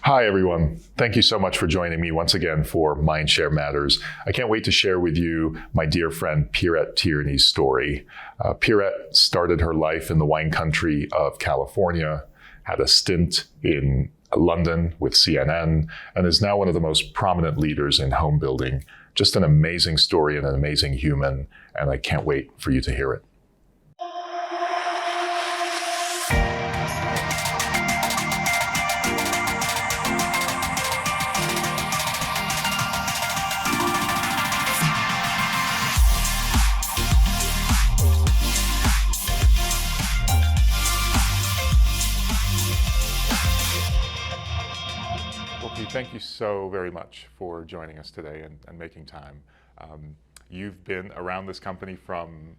Hi, everyone. Thank you so much for joining me once again for Mindshare Matters. I can't wait to share with you my dear friend Pierrette Tierney's story. Pierrette started her life in the wine country of California, had a stint in London with CNN, and is now one of the most prominent leaders in home building. Just an amazing story and an amazing human, and I can't wait for you to hear it. Thank you so very much for joining us today and making time. You've been around this company from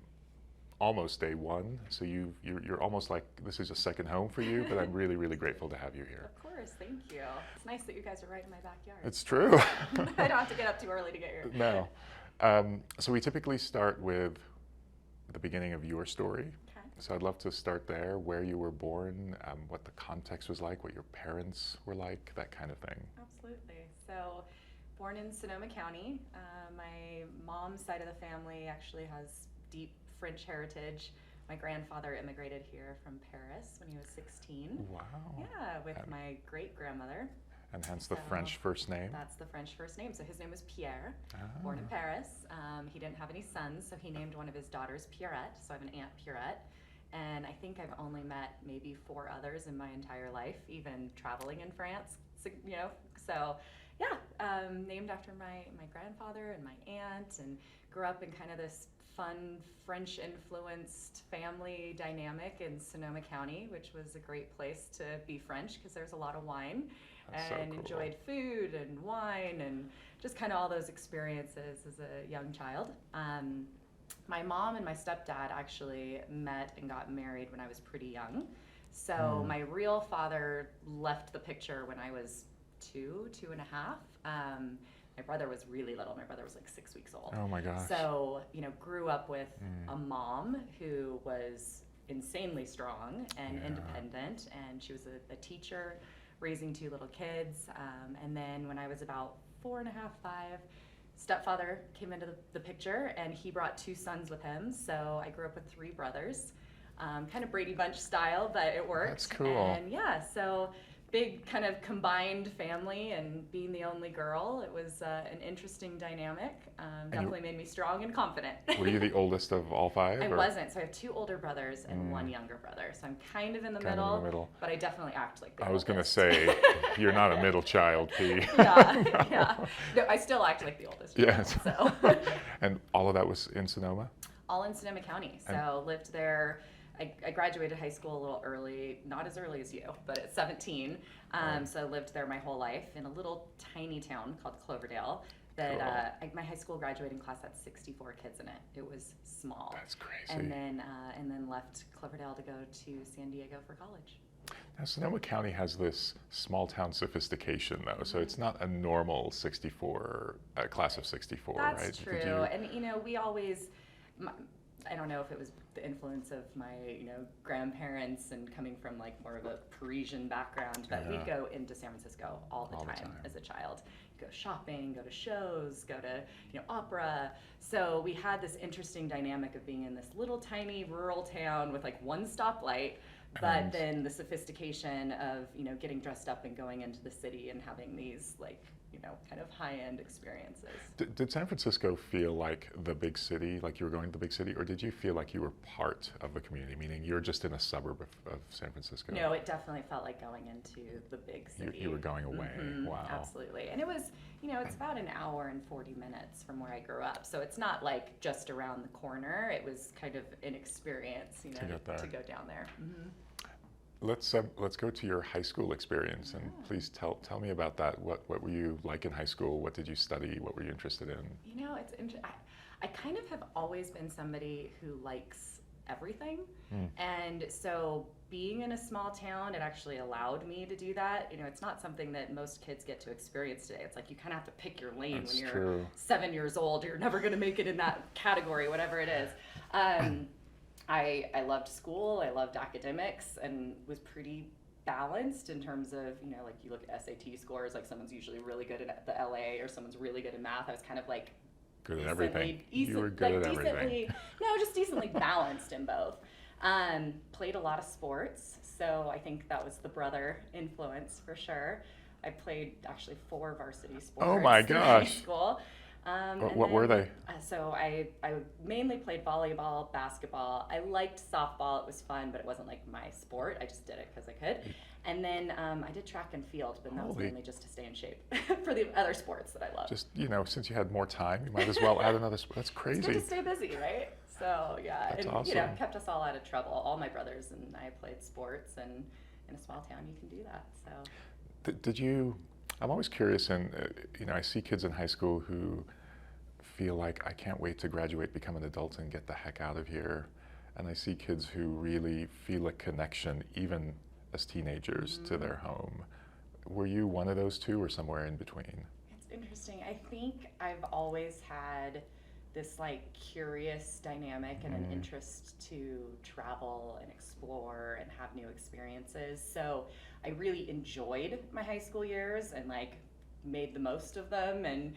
almost day one, so you're almost like this is a second home for you, but I'm really, really grateful to have you here. Of course, thank you. It's nice that you guys are right in my backyard. It's true. I don't have to get up too early to get here. No. So we typically start with the beginning of your story. Okay. So I'd love to start there, where you were born, what the context was like, what your parents were like, that kind of thing. Absolutely. So, born in Sonoma County. My mom's side of the family actually has deep French heritage. My grandfather immigrated here from Paris when he was 16. Wow. Yeah, with my great-grandmother. And hence the French first name? That's the French first name. So his name was Pierre, born in Paris. He didn't have any sons, so he named one of his daughters Pierrette. So I have an aunt Pierrette. And I think I've only met maybe 4 others in my entire life, even traveling in France, you know. So yeah, named after my grandfather and my aunt, and grew up in kind of this fun French-influenced family dynamic in Sonoma County, which was a great place to be French because there's a lot of wine. That's And so cool. Enjoyed food and wine and just kind of all those experiences as a young child. My mom and my stepdad actually met and got married when I was pretty young. So my real father left the picture when I was 2.5. My brother was really little. My brother was like 6 weeks old. Oh my gosh. So, grew up with a mom who was insanely strong and independent, and she was a teacher raising 2 little kids. And then when I was about 4.5, 5, stepfather came into the picture, and he brought 2 sons with him. So I grew up with 3 brothers, kind of Brady Bunch style, but it worked. That's cool. And yeah, so big kind of combined family, and being the only girl, it was an interesting dynamic. Definitely made me strong and confident. Were you the oldest of all 5? I wasn't. So I have 2 older brothers and 1 younger brother. So I'm kind of in the middle, but I definitely act like the I was going to oldest. say, you're not a middle child, P. Yeah. No, I still act like the oldest. Yes. So. And all of that was in Sonoma? All in Sonoma County. So lived there. I graduated high school a little early, not as early as you, but at 17. So I lived there my whole life in a little tiny town called Cloverdale. That my high school graduating class had 64 kids in it. It was small. That's crazy. And then left Cloverdale to go to San Diego for college. Now, Sonoma County has this small town sophistication, though, so it's not a normal 64, class of 64, right? That's true. And we always, I don't know if it was the influence of my, grandparents and coming from like more of a Parisian background, but we'd go into San Francisco all the time as a child. Go shopping, go to shows, go to opera. So we had this interesting dynamic of being in this little tiny rural town with like 1 stoplight, but then the sophistication of getting dressed up and going into the city and having these like kind of high-end experiences. Did San Francisco feel like the big city, like you were going to the big city, or did you feel like you were part of the community, meaning you're just in a suburb of San Francisco? No, it definitely felt like going into the big city. You were going away. Wow. Absolutely. And it was, it's about an hour and 40 minutes from where I grew up. So it's not like just around the corner. It was kind of an experience, to go down there. Mm-hmm. Let's go to your high school experience, and please tell me about that. What were you like in high school? What did you study? What were you interested in? It's interesting. I kind of have always been somebody who likes everything, and so being in a small town, it actually allowed me to do that. It's not something that most kids get to experience today. It's like you kind of have to pick your lane. That's when you're true. 7 years old. You're never going to make it in that category, whatever it is. I loved school, I loved academics, and was pretty balanced in terms of, like you look at SAT scores, like someone's usually really good at the LA or someone's really good in math. I was kind of like good at everything. You were good at everything. No, just decently balanced in both. Played a lot of sports, so I think that was the brother influence for sure. I played actually 4 varsity sports. Oh my in gosh! high school. What were they? So I mainly played volleyball, basketball. I liked softball. It was fun, but it wasn't like my sport. I just did it because I could. And then I did track and field, but that was mainly just to stay in shape for the other sports that I love. Just, since you had more time, you might as well add another sport. That's crazy. It's good to stay busy, right? So yeah, That's and awesome. kept us all out of trouble. All my brothers and I played sports, and in a small town you can do that. So Did you? I'm always curious, and I see kids in high school who feel like, I can't wait to graduate, become an adult, and get the heck out of here. And I see kids who really feel a connection, even as teenagers, to their home. Were you one of those two, or somewhere in between? it's interesting. I think I've always had this like curious dynamic and an interest to travel and explore and have new experiences. So I really enjoyed my high school years and like made the most of them, and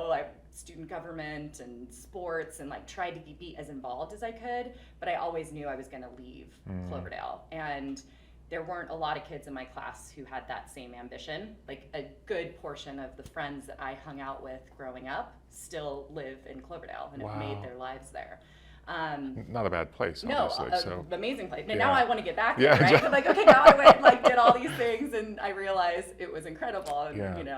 like student government and sports, and like tried to be as involved as I could, but I always knew I was going to leave Cloverdale, and there weren't a lot of kids in my class who had that same ambition. Like a good portion of the friends that I hung out with growing up still live in Cloverdale and have made their lives there. Not a bad place, obviously. Amazing place. Yeah. Now I want to get back there, Yeah, right? exactly. I'm like, okay, now I went like did all these things, and I realized it was incredible, and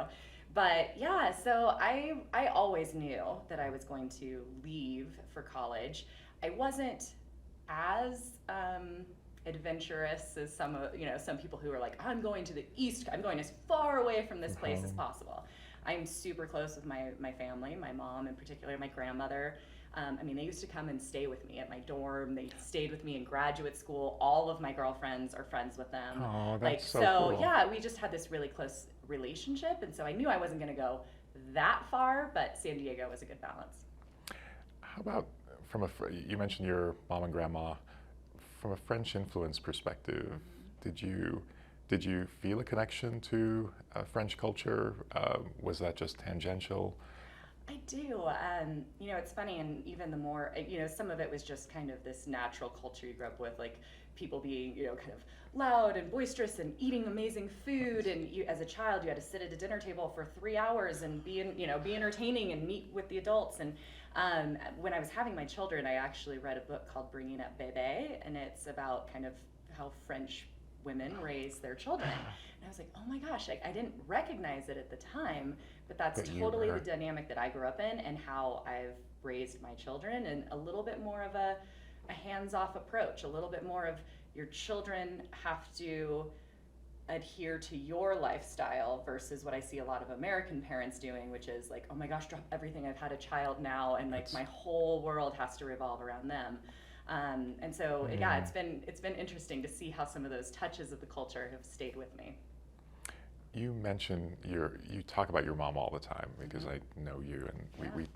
But yeah, so I always knew that I was going to leave for college. I wasn't as adventurous as some people who are like, I'm going to the East, I'm going as far away from this place as possible. I'm super close with my family, my mom in particular, my grandmother. They used to come and stay with me at my dorm. They stayed with me in graduate school. All of my girlfriends are friends with them. Oh, that's so cool. Yeah, we just had this really close relationship, and so I knew I wasn't going to go that far, but San Diego was a good balance. How about you mentioned your mom and grandma, from a French influence perspective, did you feel a connection to French culture? Was that just tangential? I do. It's funny, and even the more, some of it was just kind of this natural culture you grew up with, like people being, kind of loud and boisterous and eating amazing food. And you, as a child, you had to sit at a dinner table for 3 hours and be entertaining and meet with the adults. And when I was having my children, I actually read a book called Bringing Up Bébé, and it's about kind of how French women raise their children. And I was like, oh my gosh, I didn't recognize it at the time, but that's totally the dynamic that I grew up in and how I've raised my children, and a little bit more of a hands-off approach, a little bit more of your children have to adhere to your lifestyle versus what I see a lot of American parents doing, which is like, oh my gosh, drop everything, I've had a child now, and like my whole world has to revolve around them. And so yeah, it's been interesting to see how some of those touches of the culture have stayed with me. You mentioned you talk about your mom all the time because I know you, and we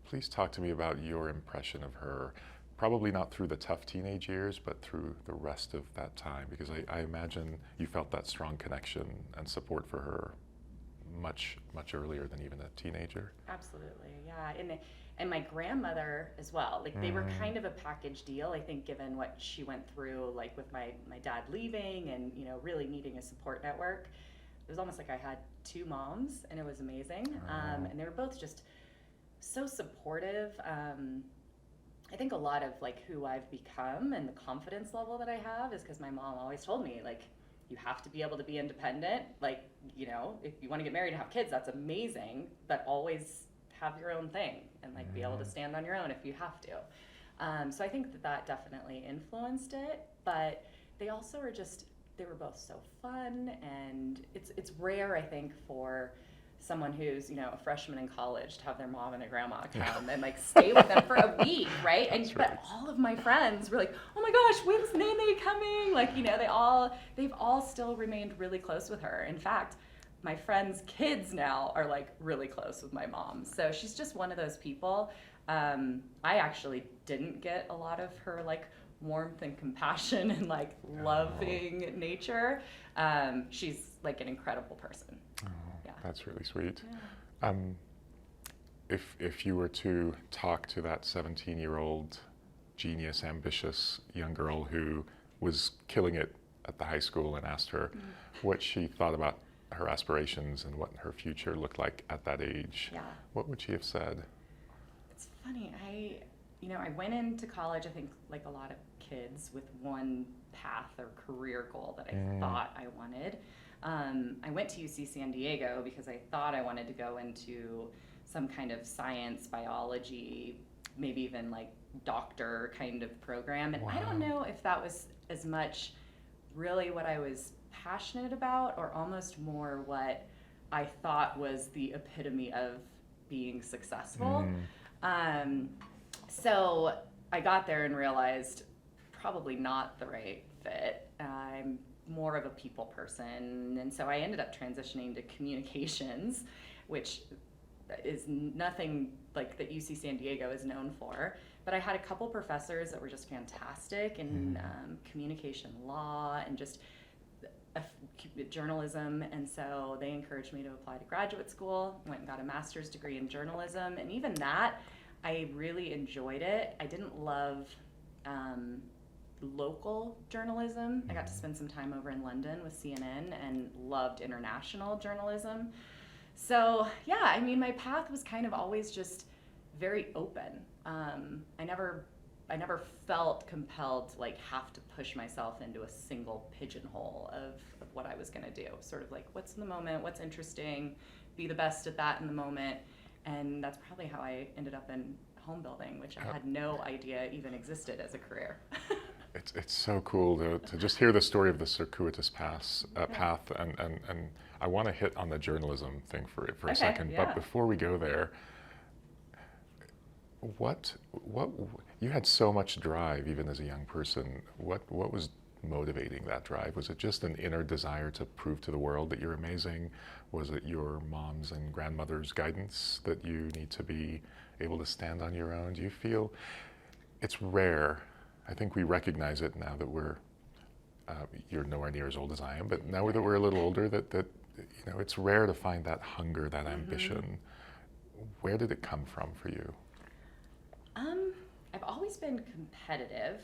please talk to me about your impression of her. Probably not through the tough teenage years, but through the rest of that time, because I imagine you felt that strong connection and support for her much earlier than even a teenager. Absolutely, yeah. And my grandmother as well. Like they were kind of a package deal, I think, given what she went through, like with my dad leaving and really needing a support network. It was almost like I had 2 moms, and it was amazing. And they were both just so supportive. I think a lot of like who I've become and the confidence level that I have is because my mom always told me, like, you have to be able to be independent. Like, if you want to get married and have kids, that's amazing, but always have your own thing and like be able to stand on your own if you have to. So I think that definitely influenced it, but they also are they were both so fun, and it's rare, I think, for someone who's a freshman in college to have their mom and their grandma come and like stay with them for a week, right? And but all of my friends were like, oh my gosh, when's Nene coming? Like they've all still remained really close with her. In fact, my friends' kids now are like really close with my mom. So she's just one of those people. I actually didn't get a lot of her like warmth and compassion and like loving nature. She's like an incredible person. Oh, Yeah. that's really sweet. Yeah. If you were to talk to that 17-year-old genius, ambitious young girl who was killing it at the high school and asked her what she thought about her aspirations and what her future looked like at that age, Yeah. what would she have said? It's funny. I went into college, I think like a lot of kids, with one path or career goal that I thought I wanted. I went to UC San Diego because I thought I wanted to go into some kind of science, biology, maybe even like doctor kind of program. And I don't know if that was as much really what I was passionate about, or almost more what I thought was the epitome of being successful. So I got there and realized probably not the right fit. I'm more of a people person, and so I ended up transitioning to communications, which is nothing like that UC San Diego is known for. But I had a couple professors that were just fantastic in communication law and just journalism, and so they encouraged me to apply to graduate school. Went and got a master's degree in journalism, and even that, I really enjoyed it. I didn't love local journalism. I got to spend some time over in London with CNN and loved international journalism. So yeah, I mean, my path was kind of always just very open. I never felt compelled to like have to push myself into a single pigeonhole of what I was gonna do. Sort of like, what's in the moment, what's interesting, be the best at that in the moment. And that's probably how I ended up in home building, which I had no idea even existed as a career. It's so cool to just hear the story of the circuitous path, and I want to hit on the journalism thing for a second. Yeah. But before we go there, what you had so much drive even as a young person. What was motivating that drive? Was it just an inner desire to prove to the world that you're amazing? Was it your mom's and grandmother's guidance that you need to be able to stand on your own? Do you feel it's rare? I think we recognize it now that you're nowhere near as old as I am, but now that we're a little older, that it's rare to find that hunger, that ambition. Where did it come from for you? I've always been competitive,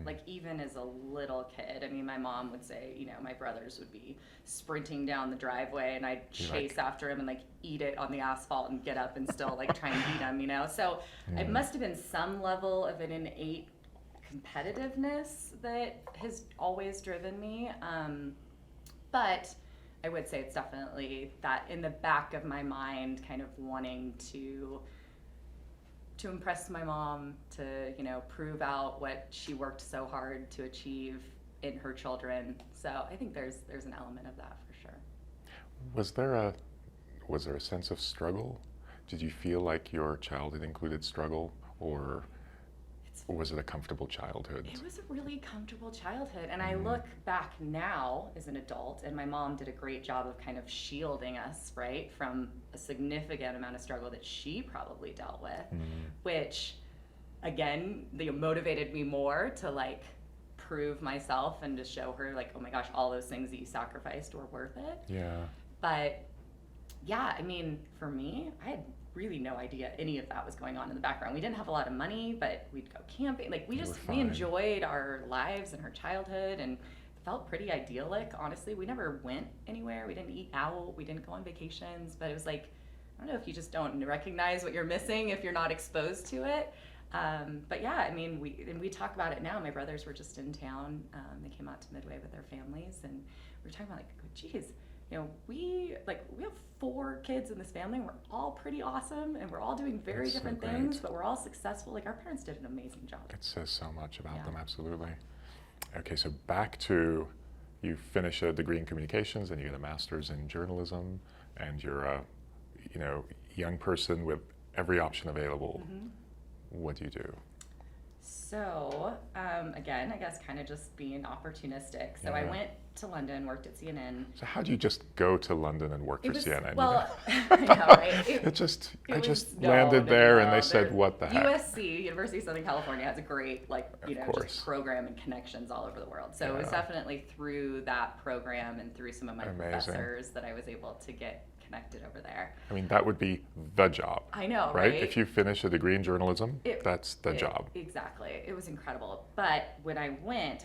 like even as a little kid. I mean, my mom would say, my brothers would be sprinting down the driveway and I'd chase after him and like eat it on the asphalt and get up and still like try and beat him, So it must have been some level of an innate competitiveness that has always driven me. But I would say it's definitely that in the back of my mind, kind of wanting to impress my mom, to prove out what she worked so hard to achieve in her children. So I think there's an element of that for sure. Was there a sense of struggle? Did you feel like your childhood included struggle, or was it a comfortable childhood? It was a really comfortable childhood, and I look back now as an adult, and my mom did a great job of kind of shielding us, right, from a significant amount of struggle that she probably dealt with, which, again, motivated me more to like prove myself and to show her like, oh my gosh, all those things that you sacrificed were worth it. Yeah. But yeah, I mean, for me, I had really no idea any of that was going on in the background. We didn't have a lot of money, but we'd go camping. Like we enjoyed our lives and our childhood, and felt pretty idyllic, honestly. We never went anywhere. We didn't eat out. We didn't go on vacations, but it was like, I don't know if you just don't recognize what you're missing if you're not exposed to it. But yeah, I mean, we talk about it now. My brothers were just in town. They came out to Midway with their families, and we were talking about like, geez, we have 4 kids in this family. We're all pretty awesome, and we're all doing very different things, but we're all successful. Like our parents did an amazing job. It says so much about them, absolutely. Okay, so back to, you finish a degree in communications and you get a master's in journalism, and you're a young person with every option available. What do you do? So again, I guess kind of just being opportunistic. So I went to London, worked at CNN. So how do you just go to London and work for CNN? Well, I know, right? I just No, landed there and no. they said, what the heck? USC, University of Southern California, has a great, course. just program and connections all over the world. So it was definitely through that program and through some of my professors that I was able to get connected over there. I mean, that would be the job. I know, right? right? If you finish a degree in journalism, that's the job. Exactly. It was incredible. But when I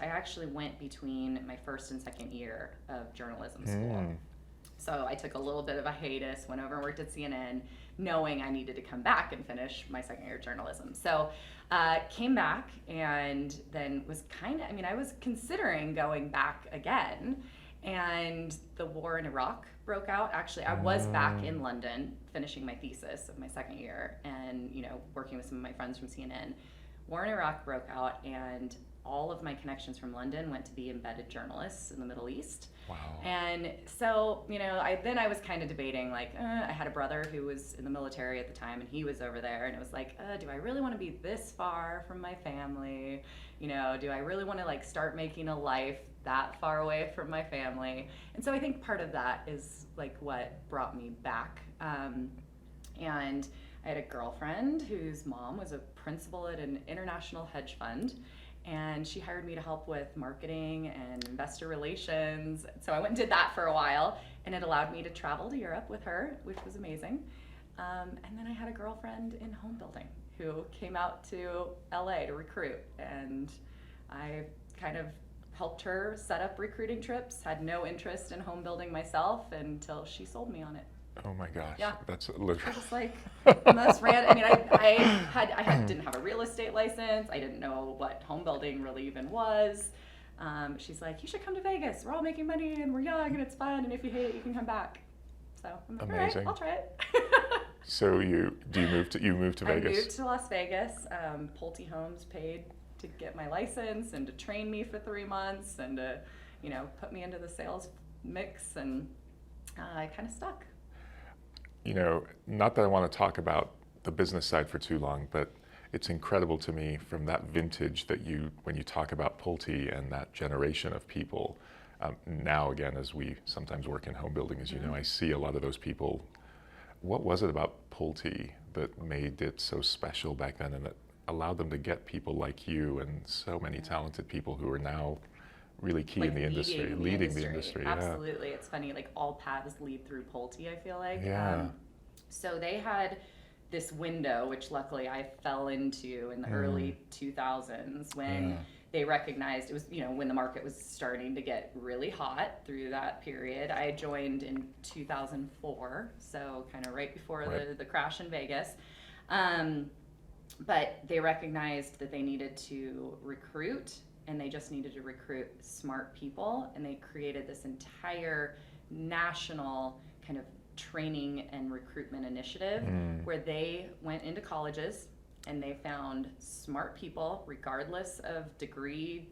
actually went between my first and second year of journalism school. So I took a little bit of a hiatus, went over and worked at CNN, knowing I needed to come back and finish my second year of journalism. So came back and then was I was considering going back again. And the war in Iraq broke out. Actually, I was back in London finishing my thesis of my second year and, working with some of my friends from CNN. War in Iraq broke out and all of my connections from London went to be embedded journalists in the Middle East. Wow. And so, I was kind of debating, I had a brother who was in the military at the time and he was over there and it was like, do I really want to be this far from my family? Do I really want to start making a life that far away from my family? And so I think part of that is what brought me back. And I had a girlfriend whose mom was a principal at an international hedge fund, and she hired me to help with marketing and investor relations. So I went and did that for a while, and it allowed me to travel to Europe with her, which was amazing. And then I had a girlfriend in Homebuilding who came out to LA to recruit, and I kind of helped her set up recruiting trips, had no interest in home building myself until she sold me on it. Oh my gosh, yeah. That's literally just the most random. I didn't have a real estate license. I didn't know what home building really even was. She's like, you should come to Vegas. We're all making money and we're young and it's fun. And if you hate it, you can come back. So I'm like, amazing. All right, I'll try it. So you moved to Vegas? I moved to Las Vegas. Pulte Homes paid to get my license and to train me for 3 months and to, put me into the sales mix, and I kind of stuck. Not that I want to talk about the business side for too long, but it's incredible to me from that vintage that when you talk about Pulte and that generation of people, now again, as we sometimes work in home building, as you know, I see a lot of those people. What was it about Pulte that made it so special back then and that allowed them to get people like you and so many talented people who are now really key in the industry, leading the industry? Absolutely. It's funny, all paths lead through Pulte, I feel like. Yeah. So they had this window, which luckily I fell into in the early 2000s when they recognized it was, when the market was starting to get really hot through that period. I joined in 2004, so kind of right before the crash in Vegas. But they recognized that they needed to recruit, and they just needed to recruit smart people, and they created this entire national kind of training and recruitment initiative where they went into colleges and they found smart people regardless of degree,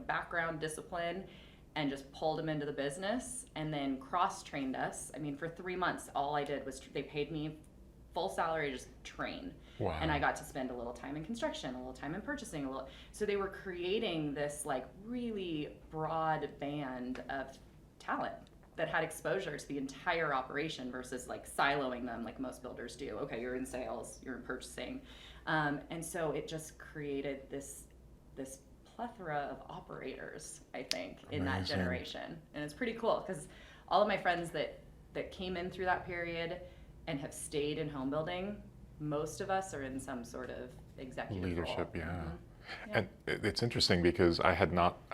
background, discipline, and just pulled them into the business and then cross-trained us. I mean, for 3 months, all I did was they paid me full salary to just train. Wow. And I got to spend a little time in construction, a little time in purchasing, so they were creating this really broad band of talent that had exposure to the entire operation versus siloing them like most builders do. Okay, you're in sales, you're in purchasing. And so it just created this plethora of operators, I think, in that generation. And it's pretty cool because all of my friends that came in through that period and have stayed in home building, most of us are in some sort of executive leadership role. Yeah. And it's interesting because I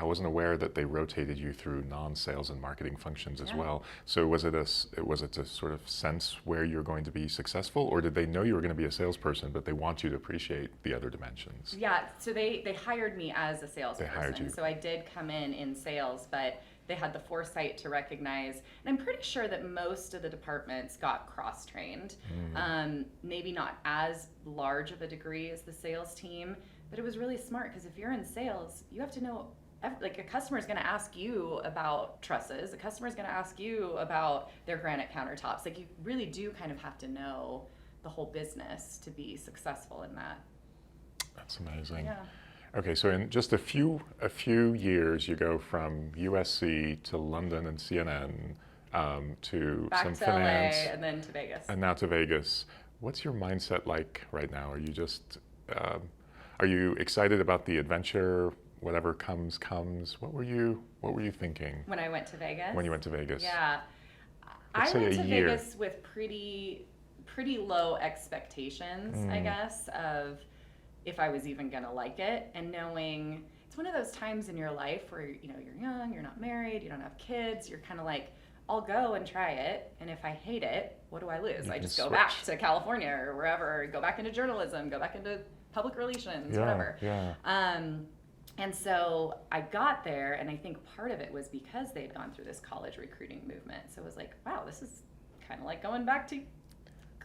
wasn't aware that they rotated you through non-sales and marketing functions as well. So was it a sort of sense where you're going to be successful, or did they know you were going to be a salesperson, but they want you to appreciate the other dimensions? Yeah, so they hired me as a salesperson. They hired you. So I did come in sales, but they had the foresight to recognize, and I'm pretty sure that most of the departments got cross-trained. Maybe not as large of a degree as the sales team, but it was really smart because if you're in sales, you have to know, a customer is going to ask you about trusses, a customer is going to ask you about their granite countertops. You really do kind of have to know the whole business to be successful in that. That's amazing. Yeah. Okay, so in just a few years, you go from USC to London and CNN, to Back some to finance, LA and then to Vegas. and now to Vegas. What's your mindset like right now? Are you just are you excited about the adventure? Whatever comes. What were you thinking When I went to Vegas? when you went to Vegas? Yeah. Let's I say went a to year. Vegas with pretty low expectations, I guess, of if I was even gonna like it, and knowing it's one of those times in your life where you're young, you're not married, you don't have kids, you're kind of like, I'll go and try it, and if I hate it, what do I lose? I can just go switch. back to California or wherever, go back into journalism, go back into public relations, whatever. Yeah. And so I got there, and I think part of it was because they'd gone through this college recruiting movement. So it was like, wow, this is kind of like going back to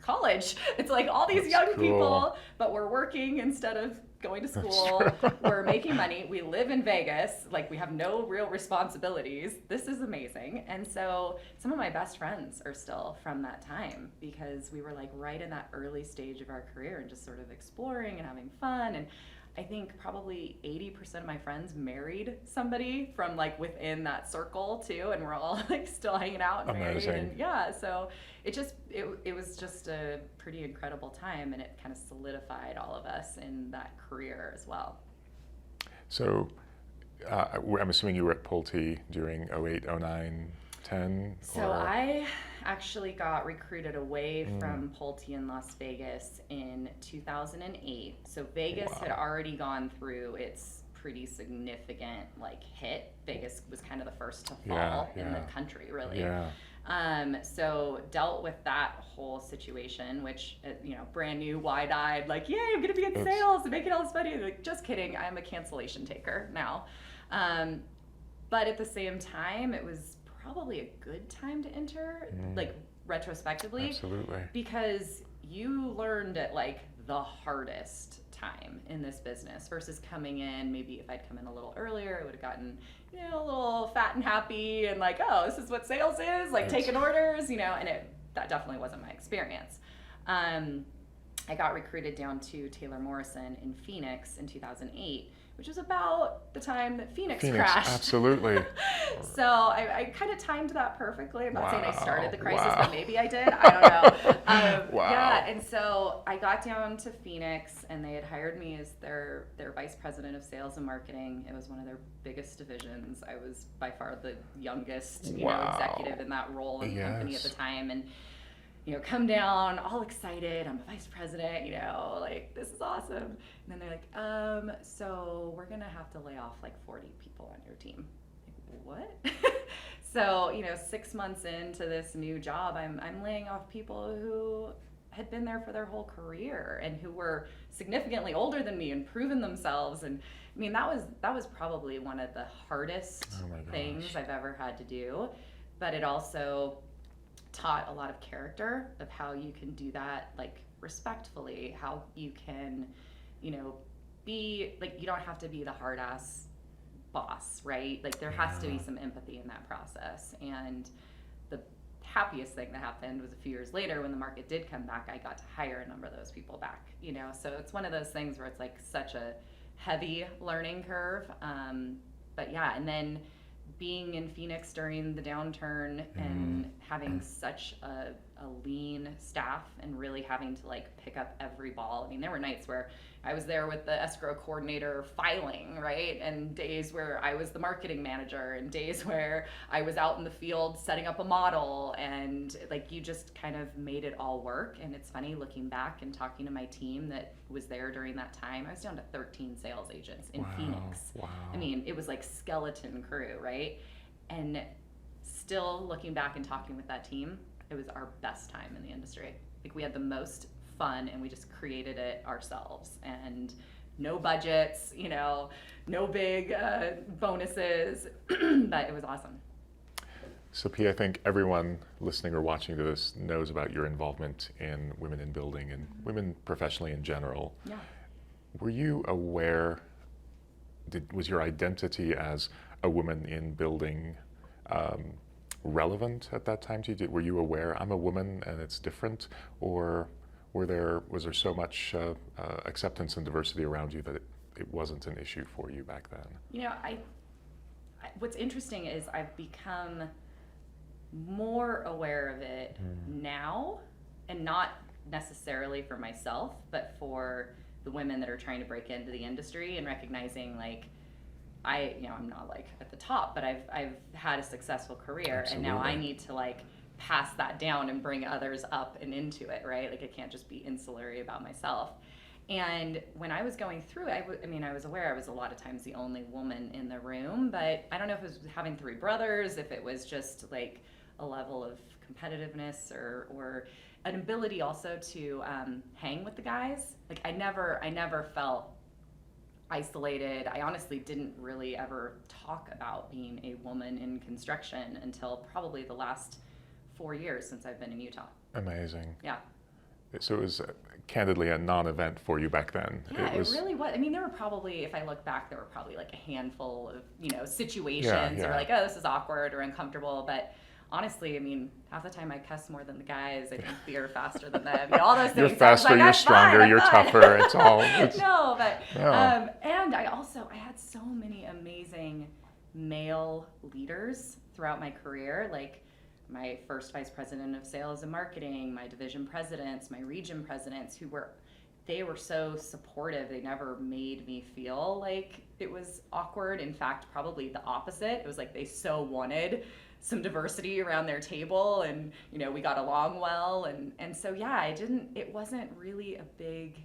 college. It's like all these That's young cool. people, but we're working instead of going to school. We're making money. We live in Vegas. Like, we have no real responsibilities. This is amazing. And so some of my best friends are still from that time, because we were like right in that early stage of our career and just sort of exploring and having fun. And I think probably 80% of my friends married somebody from like within that circle too, and we're all like still hanging out and married. Amazing. And yeah, so it was just a pretty incredible time, and it kind of solidified all of us in that career as well. So I'm assuming you were at Pulte during 08, 09, 10? So I actually got recruited away from Pulte in Las Vegas in 2008. So Vegas had already gone through its pretty significant like hit. Vegas was kind of the first to fall in the country, really. Yeah. So dealt with that whole situation, which, brand new, wide-eyed, like, yay, I'm gonna be in sales and making all this money. Like, just kidding, I'm a cancellation taker now. But at the same time, it was probably a good time to enter, like, retrospectively. Absolutely. Because you learned at like the hardest time in this business versus coming in. Maybe if I'd come in a little earlier, I would have gotten, a little fat and happy and like, oh, this is what sales is, like taking orders, and that definitely wasn't my experience. I got recruited down to Taylor Morrison in Phoenix in 2008, which was about the time that Phoenix crashed. Absolutely. So I kind of timed that perfectly. I'm not saying I started the crisis, Wow. but maybe I did. I don't know. Wow. Yeah, and so I got down to Phoenix, and they had hired me as their vice president of sales and marketing. It was one of their biggest divisions. I was by far the youngest executive in that role in the company at the time. And come down all excited, I'm a vice president, like, this is awesome. And then they're like, so we're gonna have to lay off like 40 people on your team. Like, what? So, 6 months into this new job, I'm laying off people who had been there for their whole career and who were significantly older than me and proven themselves. And I mean, that was probably one of the hardest things I've ever had to do, but it also taught a lot of character of how you can do that, like, respectfully, how you can, be like, you don't have to be the hard ass boss, right? Like, there has to be some empathy in that process. And the happiest thing that happened was a few years later when the market did come back, I got to hire a number of those people back, so it's one of those things where it's like such a heavy learning curve. But yeah, and then being in Phoenix during the downturn and having such a lean staff and really having to like pick up every ball. I mean, there were nights where I was there with the escrow coordinator filing, right? And days where I was the marketing manager, and days where I was out in the field setting up a model, and like, you just kind of made it all work. And it's funny looking back and talking to my team that was there during that time. I was down to 13 sales agents in Phoenix. Wow. I mean, it was like skeleton crew, right? And still looking back and talking with that team, it was our best time in the industry. Like, we had the most fun, and we just created it ourselves, and no budgets, no big bonuses, but it was awesome. So P, I think everyone listening or watching to this knows about your involvement in women in building and women professionally in general. Yeah. Were you aware, was your identity as a woman in building relevant at that time to you? Were you aware, I'm a woman and it's different, or was there so much acceptance and diversity around you that it wasn't an issue for you back then? You know, what's interesting is I've become more aware of it now, and not necessarily for myself, but for the women that are trying to break into the industry, and recognizing like I'm not like at the top, but I've had a successful career. Absolutely. And now I need to like pass that down and bring others up and into it, right? Like I can't just be insular about myself. And when I was going through it, I was aware I was a lot of times the only woman in the room, but I don't know if it was having 3 brothers, if it was just like a level of competitiveness or an ability also to hang with the guys. Like I never felt isolated. I honestly didn't really ever talk about being a woman in construction until probably the last 4 years since I've been in Utah. Amazing. Yeah. So it was candidly a non-event for you back then. Yeah, it really was. I mean, there were probably, if I look back, there were probably like a handful of, situations Yeah. or like, oh, this is awkward or uncomfortable. But honestly, I mean, half the time I cuss more than the guys. I drink beer faster than them. All those things. You're faster, you're stronger, you're tougher. It's all. No, but Yeah. and I had so many amazing male leaders throughout my career, like my first vice president of sales and marketing, my division presidents, my region presidents, they were so supportive. They never made me feel like it was awkward. In fact, probably the opposite. It was like they so wanted some diversity around their table, and we got along well, and so yeah, it wasn't really a big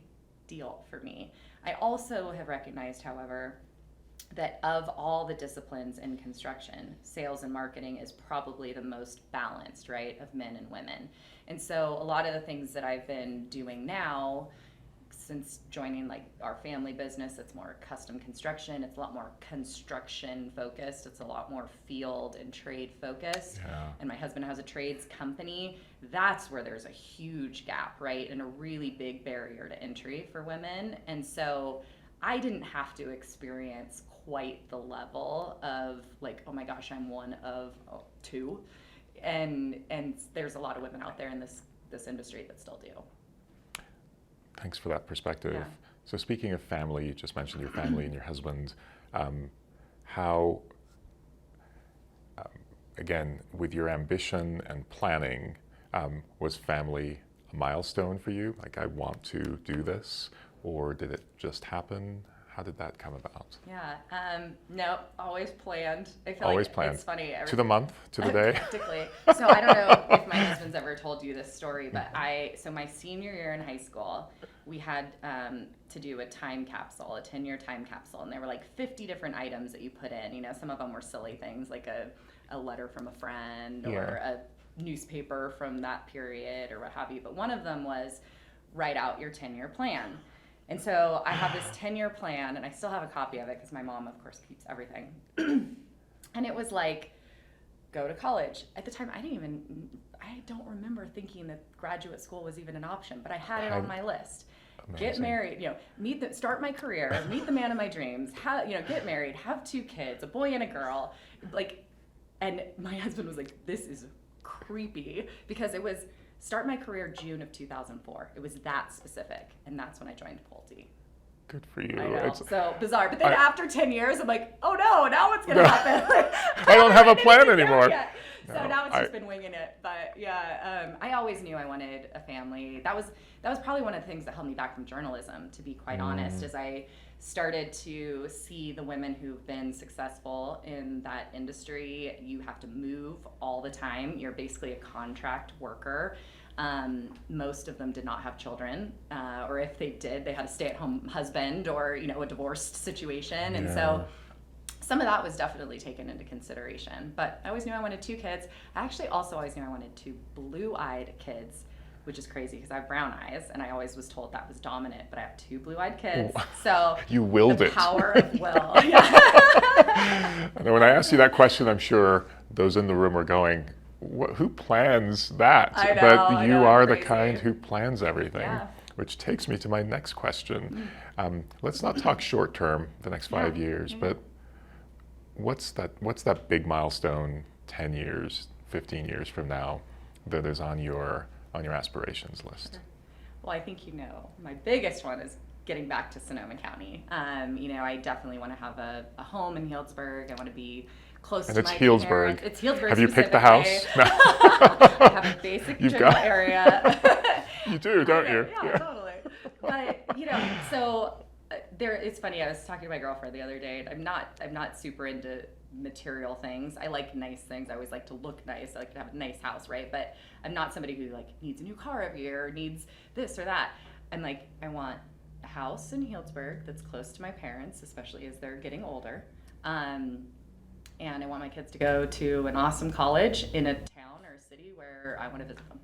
deal for me. I also have recognized, however, that of all the disciplines in construction, sales and marketing is probably the most balanced, right, of men and women. And so a lot of the things that I've been doing now, since joining like our family business, it's more custom construction. It's a lot more construction focused. It's a lot more field and trade focused. Yeah. And my husband has a trades company. That's where there's a huge gap, right? And a really big barrier to entry for women. And so I didn't have to experience quite the level of like, oh my gosh, I'm one of 2. And there's a lot of women out there in this industry that still do. Thanks for that perspective. Yeah. So speaking of family, you just mentioned your family and your husband. How, again, with your ambition and planning, was family a milestone for you? Like, I want to do this, or did it just happen? How did that come about? Yeah, no, always planned. I feel Always like planned. It's funny. To the month, to the day? Practically. So I don't know if my husband's ever told you this story, but so my senior year in high school, we had to do a time capsule, a 10-year time capsule, and there were like 50 different items that you put in. Some of them were silly things like a letter from a friend or a newspaper from that period or what have you. But one of them was write out your 10-year plan. And so I have this 10-year plan, and I still have a copy of it because my mom, of course, keeps everything. And it was like, go to college. At the time, I don't remember thinking that graduate school was even an option, but I had it on my list. Amazing. Get married, start my career, meet the man of my dreams, get married, have 2 kids, a boy and a girl. And my husband was like, this is creepy, because it was start my career June of 2004. It was that specific, and that's when I joined Pulte. Good for you. I know, so bizarre. But then after 10 years, I'm like, oh no, now what's going to happen? I don't have a plan anymore. So now it's just been winging it. But yeah, I always knew I wanted a family. That was probably one of the things that held me back from journalism, to be quite honest, as I started to see the women who've been successful in that industry. You have to move all the time. You're basically a contract worker. Most of them did not have children, or if they did, they had a stay-at-home husband or, a divorced situation. And so some of that was definitely taken into consideration. But I always knew I wanted 2 kids. I actually also always knew I wanted 2 blue-eyed kids, which is crazy because I have brown eyes, and I always was told that was dominant, but I have 2 blue-eyed kids. So you willed the it. Power of will. And when I asked you that question, I'm sure those in the room are going, who plans that? I know, but you are the crazy. kind who plans everything, Yeah. which takes me to my next question. Let's not talk short term, the next 5 years, but what's that big milestone 10 years, 15 years from now that is on your aspirations list? Well, I think my biggest one is getting back to Sonoma County. I definitely want to have a home in Healdsburg. I want to be close to my Healdsburg. parents. It's Healdsburg. Have you picked the house? No. I have a basic general area. You do, don't you? Yeah, totally. But so it's funny. I was talking to my girlfriend the other day. And I'm not super into material things. I like nice things. I always like to look nice. I like to have a nice house, right? But I'm not somebody who like needs a new car every year or needs this or that. I'm like, I want a house in Healdsburg that's close to my parents, especially as they're getting older. And I want my kids to go to an awesome college in a town or a city where I want to visit them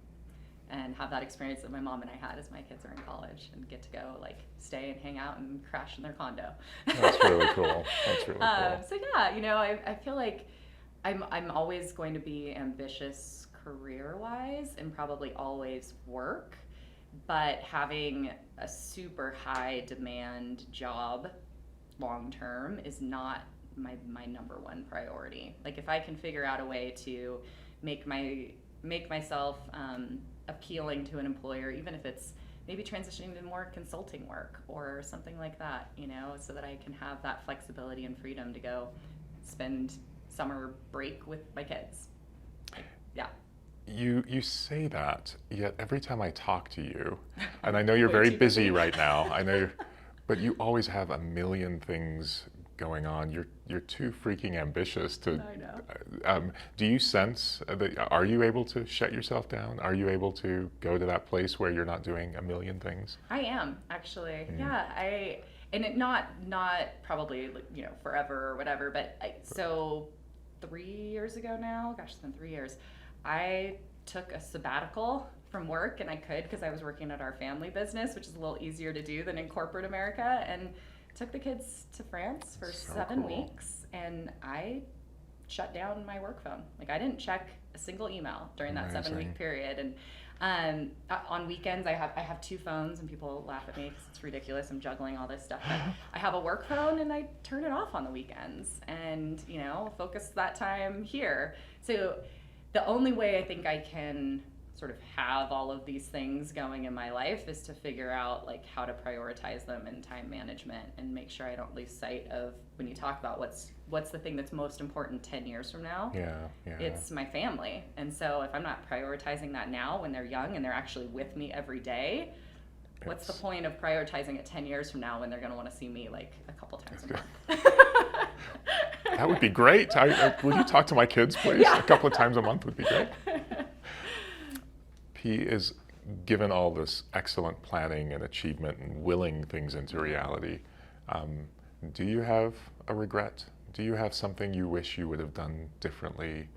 and have that experience that my mom and I had as my kids are in college and get to go like stay and hang out and crash in their condo. That's really cool. That's really cool. So yeah, I feel like I'm always going to be ambitious career-wise and probably always work, but having a super high demand job long-term is not my number one priority. Like if I can figure out a way to make myself appealing to an employer, even if it's maybe transitioning to more consulting work or something like that, so that I can have that flexibility and freedom to go spend summer break with my kids. Yeah. You say that, yet every time I talk to you, and I know you're very busy right now, I know, but you always have a million things going on. You're too freaking ambitious to. I know. Do you sense that? Are you able to shut yourself down? Are you able to go to that place where you're not doing a million things? I am actually. Yeah. And it not probably forever or whatever. But so 3 years ago now, gosh, it's been 3 years. I took a sabbatical from work, and I could because I was working at our family business, which is a little easier to do than in corporate America, and took the kids to France for 7 weeks, and I shut down my work phone. Like I didn't check a single email during that 7-week period. And on weekends, I have 2 phones, and people laugh at me because it's ridiculous. I'm juggling all this stuff. But I have a work phone, and I turn it off on the weekends, and focus that time here. So the only way I think I can sort of have all of these things going in my life is to figure out like how to prioritize them in time management and make sure I don't lose sight of when you talk about what's the thing that's most important 10 years from now. Yeah. It's my family. And so if I'm not prioritizing that now when they're young and they're actually with me every day, what's the point of prioritizing it 10 years from now when they're going to want to see me like a couple times a month? That would be great. Would you talk to my kids, please? Yeah. A couple of times a month would be great. P is given all this excellent planning and achievement and willing things into reality. Do you have a regret? Do you have something you wish you would have done differently?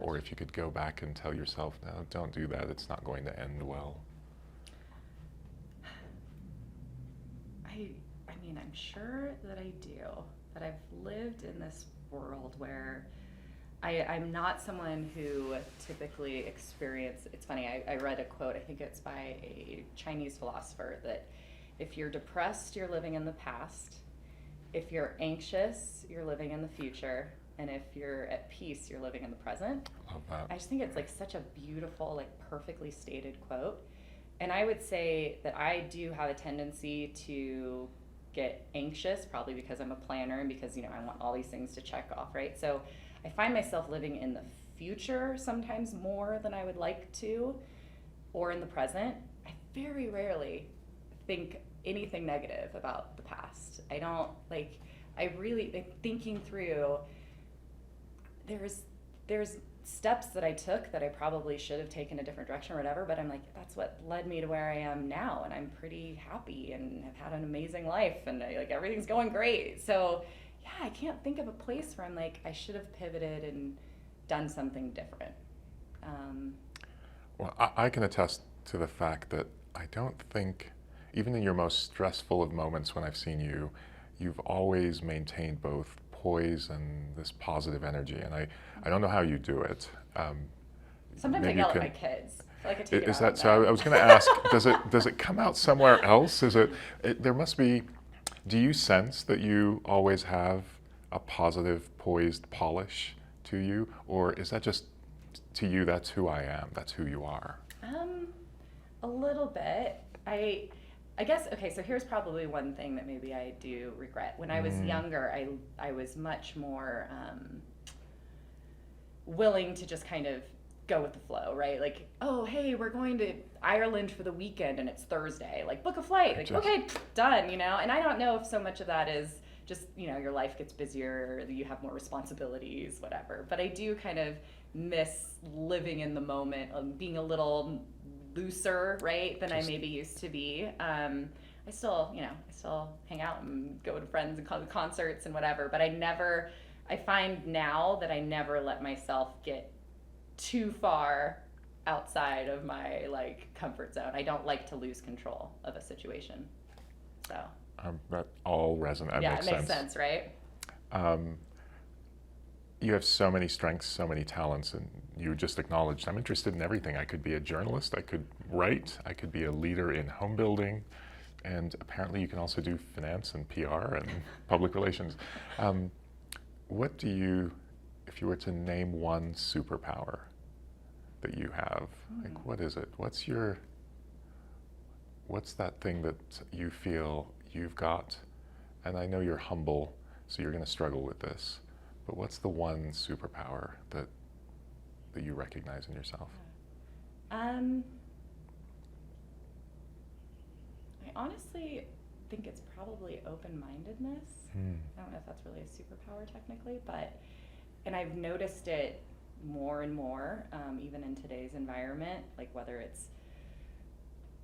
Or if you could go back and tell yourself, no, don't do that, it's not going to end well. I mean, I'm sure that I do, but I've lived in this world where I'm not someone who typically it's funny, I read a quote, I think it's by a Chinese philosopher, that if you're depressed, you're living in the past. If you're anxious, you're living in the future. And if you're at peace, you're living in the present. Love that. I just think it's like such a beautiful, like perfectly stated quote. And I would say that I do have a tendency to get anxious, probably because I'm a planner and because, I want all these things to check off, right? So I find myself living in the future sometimes more than I would like to, or in the present. I very rarely think anything negative about the past. I don't thinking through, there's steps that I took that I probably should have taken a different direction or whatever, but I'm like, that's what led me to where I am now, and I'm pretty happy and have had an amazing life, and everything's going great. So yeah, I can't think of a place where I'm like, I should have pivoted and done something different. Well, I can attest to the fact that I don't think, even in your most stressful of moments when I've seen you, you've always maintained both poise and this positive energy, and I don't know how you do it. Sometimes I yell at my kids. I take it is out that so? I was going to ask, does it come out somewhere else? There must be. Do you sense that you always have a positive, poised polish to you, or is that just to you? That's who I am. That's who you are. A little bit. I guess, okay, so here's probably one thing that maybe I do regret. When I was younger, I was much more willing to just kind of go with the flow, right? Like, oh, hey, we're going to Ireland for the weekend and it's Thursday. Like, book a flight. Like, okay, done, you know? And I don't know if so much of that is just, you know, your life gets busier, you have more responsibilities, whatever. But I do kind of miss living in the moment, being a little looser, right, than I maybe used to be. I still hang out and go to friends and concerts and whatever, but I find now that I never let myself get too far outside of my like comfort zone. I don't like to lose control of a situation. So that all resonates. Yeah, it makes sense, right? You have so many strengths, so many talents, and you just acknowledged, I'm interested in everything. I could be a journalist, I could write, I could be a leader in home building, and apparently you can also do finance and PR and public relations. What do you, if you were to name one superpower that you have, like what is it? What's that thing that you feel you've got? And I know you're humble, so you're going to struggle with this. But what's the one superpower that you recognize in yourself? I honestly think it's probably open-mindedness. I don't know if that's really a superpower technically, and I've noticed it more and more, even in today's environment, like whether it's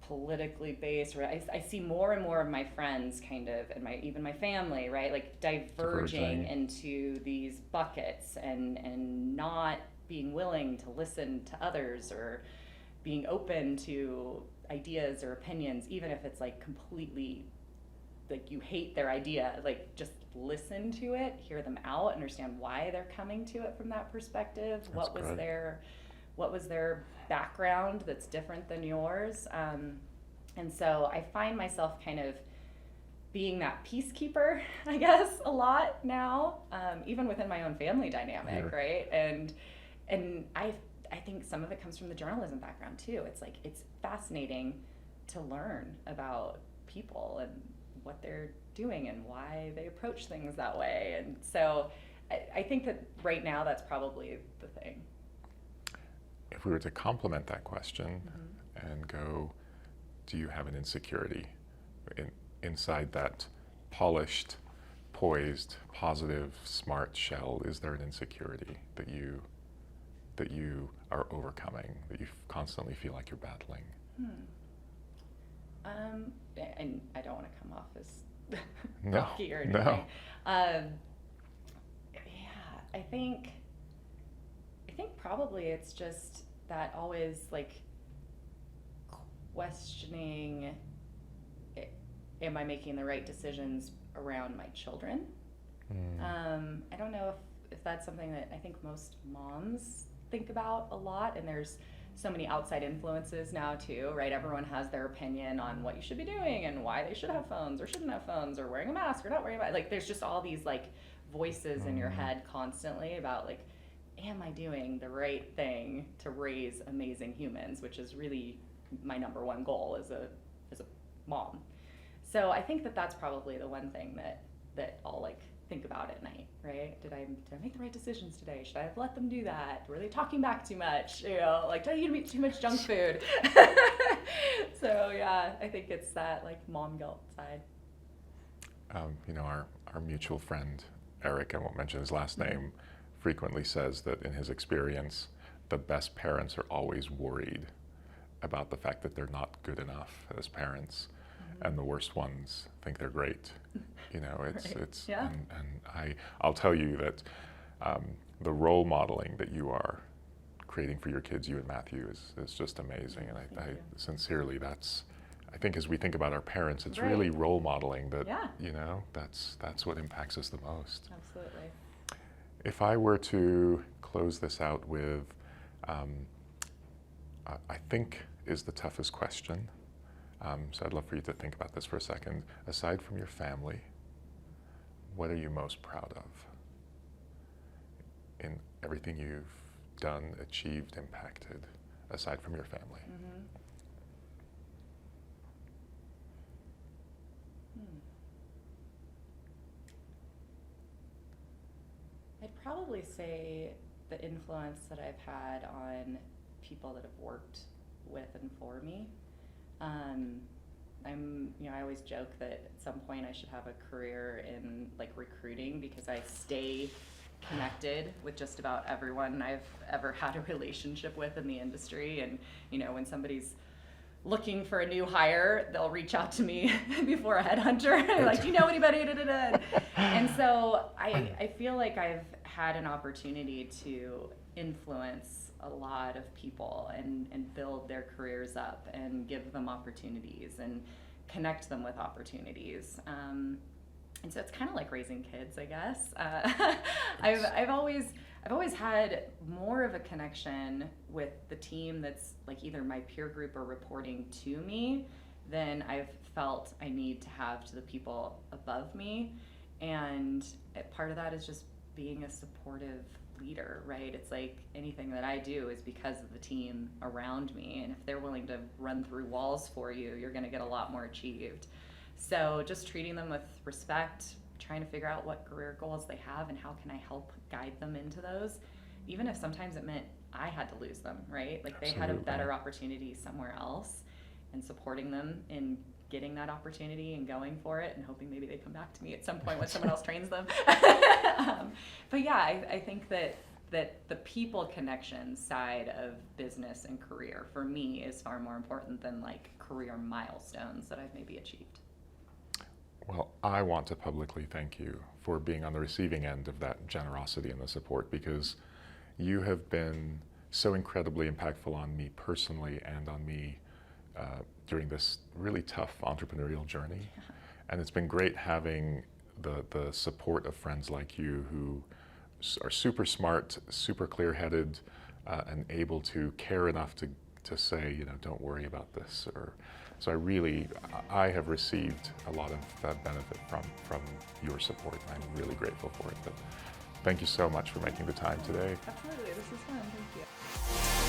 politically based, or I see more and more of my friends kind of, and even my family, right, like diverging into these buckets and not being willing to listen to others or being open to ideas or opinions, even if it's like completely like you hate their idea, like just listen to it, hear them out, understand why they're coming to it from that perspective. What was their background that's different than yours? And so I find myself kind of being that peacekeeper, I guess, a lot now, even within my own family dynamic, right? And I think some of it comes from the journalism background too. It's like, it's fascinating to learn about people and what they're doing and why they approach things that way. And so I think that right now that's probably the thing. If we were to complement that question and go, do you have an insecurity inside that polished, poised, positive, smart shell? Is there an insecurity that you are overcoming, that you constantly feel like you're battling? And I don't want to come off as No, cocky or anything. no. I think probably it's just that always like questioning, am I making the right decisions around my children? I don't know if that's something that I think most moms think about a lot, and there's so many outside influences now too, right? Everyone has their opinion on what you should be doing and why they should have phones or shouldn't have phones or wearing a mask or not wearing a mask. Like there's just all these like voices in your head constantly about like, am I doing the right thing to raise amazing humans, which is really my number one goal as a mom. So I think that that's probably the one thing that I'll like think about at night, right? Did I make the right decisions today? Should I have let them do that? Were they talking back too much? You know, like, did I eat too much junk food? So yeah, I think it's that like mom guilt side. You know, our mutual friend Eric, I won't mention his last name, frequently says that in his experience, the best parents are always worried about the fact that they're not good enough as parents, and the worst ones think they're great. You know, it's Yeah. and I'll tell you that the role modeling that you are creating for your kids, you and Matthew, is just amazing. And I sincerely, I think as we think about our parents, it's really role modeling that, you know, that's what impacts us the most. Absolutely. If I were to close this out with, I think is the toughest question. So I'd love for you to think about this for a second. Aside from your family, what are you most proud of in everything you've done, achieved, impacted, aside from your family? probably say the influence that I've had on people that have worked with and for me. I always joke that at some point I should have a career in like recruiting, because I stay connected with just about everyone I've ever had a relationship with in the industry. And, when somebody's looking for a new hire, they'll reach out to me before a headhunter. Like, do you know anybody? And so I feel like I've had an opportunity to influence a lot of people and build their careers up and give them opportunities and connect them with opportunities. And so it's kind of like raising kids, I guess. I've always had more of a connection with the team that's like either my peer group or reporting to me than I've felt I need to have to the people above me. And part of that is just being a supportive leader, right? It's like anything that I do is because of the team around me. And if they're willing to run through walls for you, you're going to get a lot more achieved. So just treating them with respect, trying to figure out what career goals they have and how can I help guide them into those, even if sometimes it meant I had to lose them, right? Like they had a better opportunity somewhere else, and supporting them in getting that opportunity and going for it and hoping maybe they come back to me at some point when someone else trains them. But yeah, I think that the people connection side of business and career for me is far more important than like career milestones that I've maybe achieved. Well, I want to publicly thank you for being on the receiving end of that generosity and the support, because you have been so incredibly impactful on me personally and on me during this really tough entrepreneurial journey. Yeah. And it's been great having the support of friends like you who are super smart, super clear-headed, and able to care enough to say, don't worry about this. So I have received a lot of benefit from your support. I'm really grateful for it. But thank you so much for making the time today. Absolutely, this was fun. Thank you.